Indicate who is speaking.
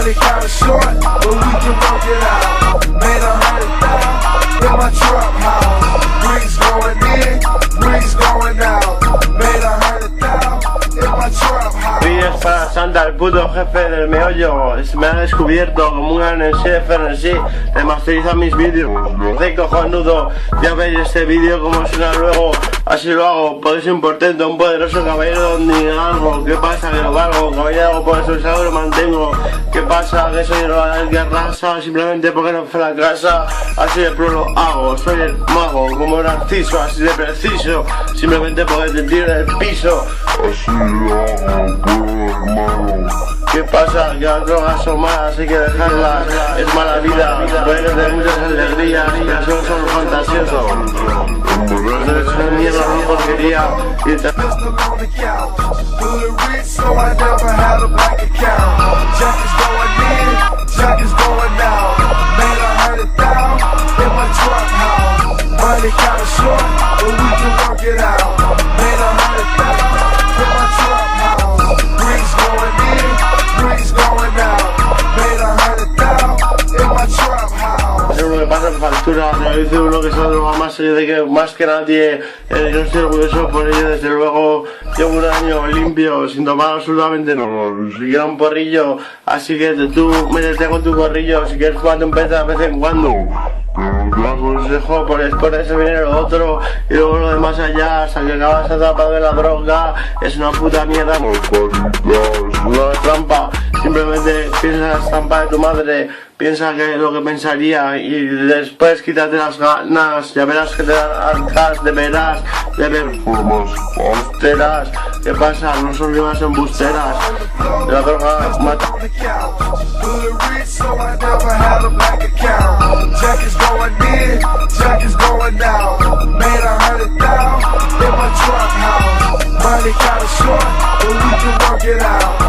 Speaker 1: Money kinda short, but we can work it out. Made 100,000 in my trap house. Rings going in, rings going out. Made 100,000 in my trap house.
Speaker 2: Vídeos para Santa, el puto jefe del meollo. Me ha descubierto como un FNC. Remasteriza mis vídeos. De cojonudo. Ya veis este vídeo como suena luego. Así lo hago. Podéis un portento, un poderoso caballero ni algo. ¿Qué pasa? Que lo valgo. Caballero, por eso algo lo mantengo. ¿Qué pasa? Que soy el que arrasa. Simplemente porque no fue la casa. Así de pro lo hago. Soy el mago, como Narciso. Así de preciso. Simplemente porque te tiro del piso.
Speaker 3: Así lo hago, hermano.
Speaker 2: ¿Qué pasa? Que las drogas son malas, hay que dejarlas. Es mala vida, duele de muchas alegrías, pero solo son fantasiosos. Es una mierda, una porquería. Y te... pasa factura, me dice uno que se ha drogado más de que más que nadie. Yo estoy orgulloso por ello, desde luego. Llevo un año limpio, sin tomar absolutamente nada, ni siquiera un porrillo. Así que tú métete con tu porrillo, si quieres fumarte un pez de vez en cuando. Te aconsejo por eso viene lo otro y luego lo demás allá, hasta que acabas atrapado de la droga. Es una puta mierda. No es trampa, simplemente piensa en la trampa de tu madre. Piensa que lo que pensaría y después quítate las ganas. Ya verás que te hartas de veras de ver formas austeras. ¿Qué pasa? No son rimas embusteras. La droga mata.
Speaker 1: Jack is going in, Jack is going out. Made 100,000 in my trap house. Money kinda short, but we can work it out.